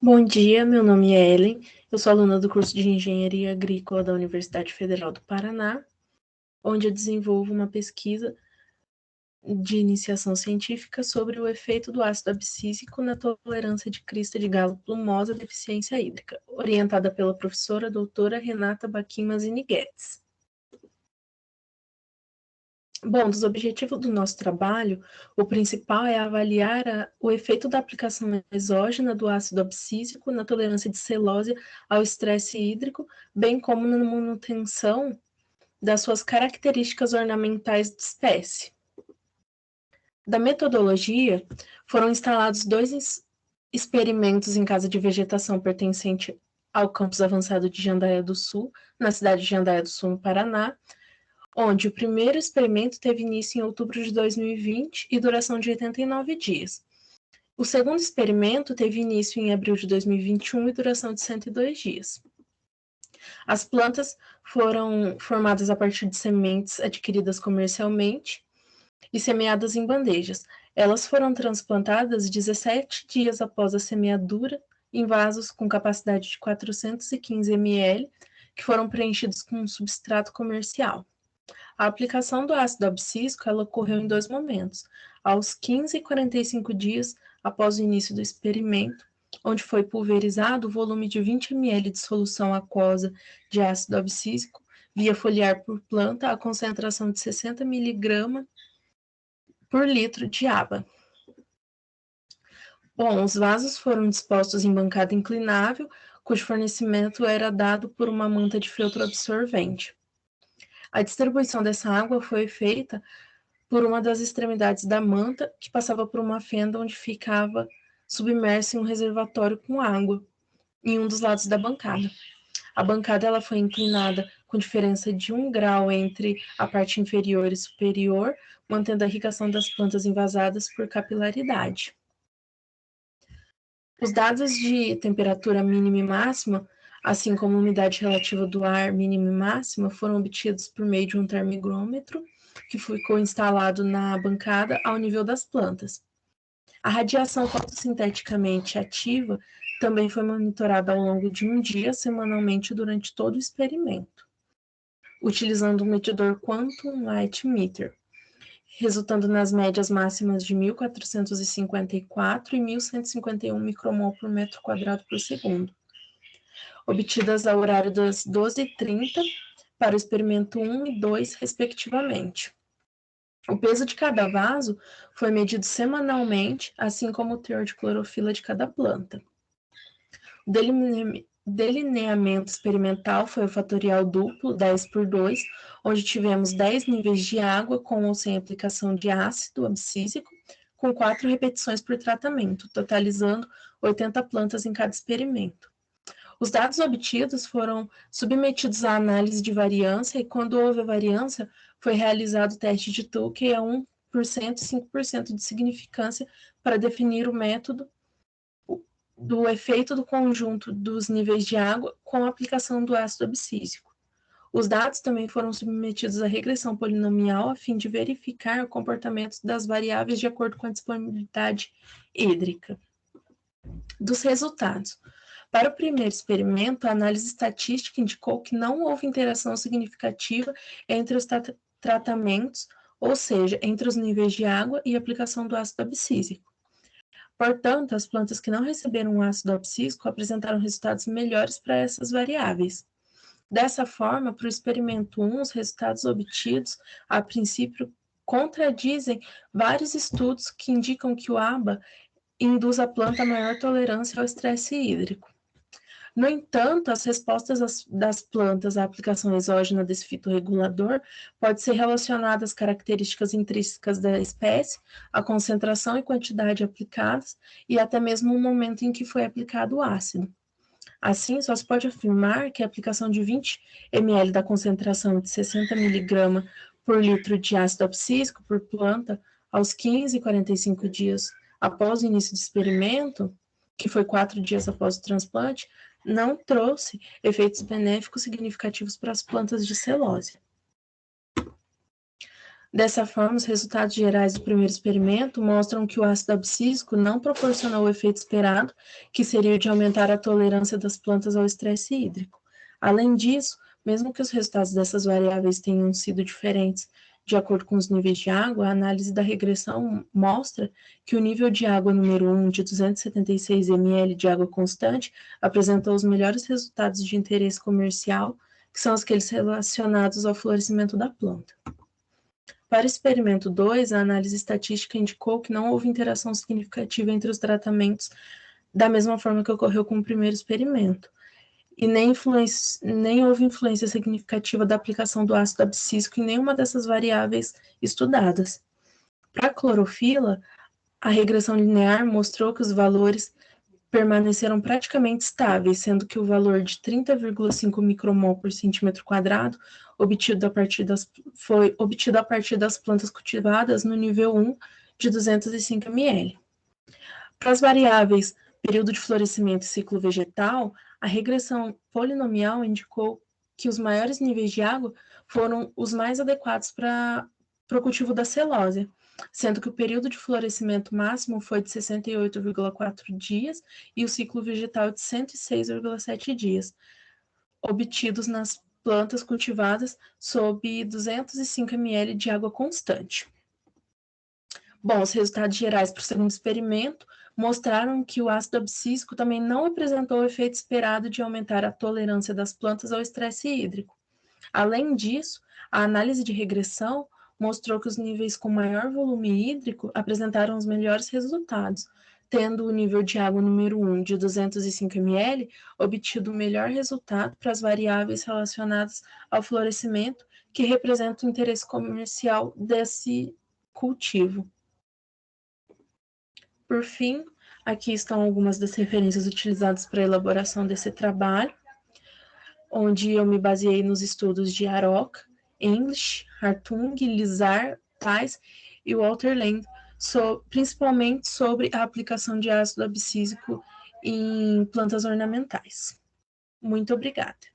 Bom dia, meu nome é Ellen, eu sou aluna do curso de Engenharia Agrícola da Universidade Federal do Paraná, onde eu desenvolvo uma pesquisa de iniciação científica sobre o efeito do ácido abscísico na tolerância de crista de galo plumosa à deficiência hídrica, orientada pela professora doutora Renata Baquim Mazini Guedes. Bom, dos objetivos do nosso trabalho, o principal é avaliar o efeito da aplicação exógena do ácido abscísico na tolerância de celulose ao estresse hídrico, bem como na manutenção das suas características ornamentais de espécie. Da metodologia, foram instalados 2 experimentos em casa de vegetação pertencente ao campus avançado de Jandaia do Sul, na cidade de Jandaia do Sul, no Paraná, onde o primeiro experimento teve início em outubro de 2020 e duração de 89 dias. O segundo experimento teve início em abril de 2021 e duração de 102 dias. As plantas foram formadas a partir de sementes adquiridas comercialmente e semeadas em bandejas. Elas foram transplantadas 17 dias após a semeadura em vasos com capacidade de 415 ml, que foram preenchidos com um substrato comercial. A aplicação do ácido abscísico ela ocorreu em 2 momentos, aos 15 e 45 dias após o início do experimento, onde foi pulverizado o volume de 20 ml de solução aquosa de ácido abscísico via foliar por planta a concentração de 60 mg por litro de água. Bom, os vasos foram dispostos em bancada inclinável, cujo fornecimento era dado por uma manta de feltro absorvente. A distribuição dessa água foi feita por uma das extremidades da manta, que passava por uma fenda onde ficava submersa em um reservatório com água, em um dos lados da bancada. A bancada ela foi inclinada com diferença de 1 grau entre a parte inferior e superior, mantendo a irrigação das plantas envasadas por capilaridade. Os dados de temperatura mínima e máxima, assim como a umidade relativa do ar mínima e máxima, foram obtidos por meio de um termohigrômetro que ficou instalado na bancada ao nível das plantas. A radiação fotossinteticamente ativa também foi monitorada ao longo de um dia, semanalmente, durante todo o experimento, utilizando um medidor Quantum Light Meter, resultando nas médias máximas de 1.454 e 1.151 micromol por metro quadrado por segundo, obtidas ao horário das 12h30 para o experimento 1 e 2, respectivamente. O peso de cada vaso foi medido semanalmente, assim como o teor de clorofila de cada planta. O delineamento experimental foi o fatorial duplo, 10/2, onde tivemos 10 níveis de água com ou sem aplicação de ácido abscísico, com 4 repetições por tratamento, totalizando 80 plantas em cada experimento. Os dados obtidos foram submetidos à análise de variância e, quando houve a variância, foi realizado o teste de Tukey a 1% e 5% de significância para definir o método do efeito do conjunto dos níveis de água com a aplicação do ácido abscísico. Os dados também foram submetidos à regressão polinomial a fim de verificar o comportamento das variáveis de acordo com a disponibilidade hídrica. Dos resultados. Para o primeiro experimento, a análise estatística indicou que não houve interação significativa entre os tratamentos, ou seja, entre os níveis de água e a aplicação do ácido abscísico. Portanto, as plantas que não receberam ácido abscísico apresentaram resultados melhores para essas variáveis. Dessa forma, para o experimento 1, os resultados obtidos, a princípio, contradizem vários estudos que indicam que o ABA induz a planta a maior tolerância ao estresse hídrico. No entanto, as respostas das plantas à aplicação exógena desse fitorregulador podem ser relacionadas às características intrínsecas da espécie, à concentração e quantidade aplicadas e até mesmo o momento em que foi aplicado o ácido. Assim, só se pode afirmar que a aplicação de 20 ml da concentração de 60 mg por litro de ácido abscísico por planta aos 15 e 45 dias após o início do experimento, que foi 4 dias após o transplante, não trouxe efeitos benéficos significativos para as plantas de celulose. Dessa forma, os resultados gerais do primeiro experimento mostram que o ácido abscísico não proporcionou o efeito esperado, que seria o de aumentar a tolerância das plantas ao estresse hídrico. Além disso, mesmo que os resultados dessas variáveis tenham sido diferentes de acordo com os níveis de água, a análise da regressão mostra que o nível de água número 1 de 276 ml de água constante apresentou os melhores resultados de interesse comercial, que são aqueles relacionados ao florescimento da planta. Para o experimento 2, a análise estatística indicou que não houve interação significativa entre os tratamentos, da mesma forma que ocorreu com o primeiro experimento, e nem houve influência significativa da aplicação do ácido abscísico em nenhuma dessas variáveis estudadas. Para a clorofila, a regressão linear mostrou que os valores permaneceram praticamente estáveis, sendo que o valor de 30,5 micromol por centímetro quadrado foi obtido a partir das plantas cultivadas no nível 1 de 205 ml. Para as variáveis período de florescimento e ciclo vegetal, a regressão polinomial indicou que os maiores níveis de água foram os mais adequados para o cultivo da celulose, sendo que o período de florescimento máximo foi de 68,4 dias e o ciclo vegetal de 106,7 dias, obtidos nas plantas cultivadas sob 205 ml de água constante. Bom, os resultados gerais para o segundo experimento mostraram que o ácido abscísico também não apresentou o efeito esperado de aumentar a tolerância das plantas ao estresse hídrico. Além disso, a análise de regressão mostrou que os níveis com maior volume hídrico apresentaram os melhores resultados, tendo o nível de água número 1 de 205 ml obtido o melhor resultado para as variáveis relacionadas ao florescimento, que representam o interesse comercial desse cultivo. Por fim, aqui estão algumas das referências utilizadas para a elaboração desse trabalho, onde eu me baseei nos estudos de Aroca, English, Hartung, Lizar, Tais e Walter Land, principalmente sobre a aplicação de ácido abscísico em plantas ornamentais. Muito obrigada.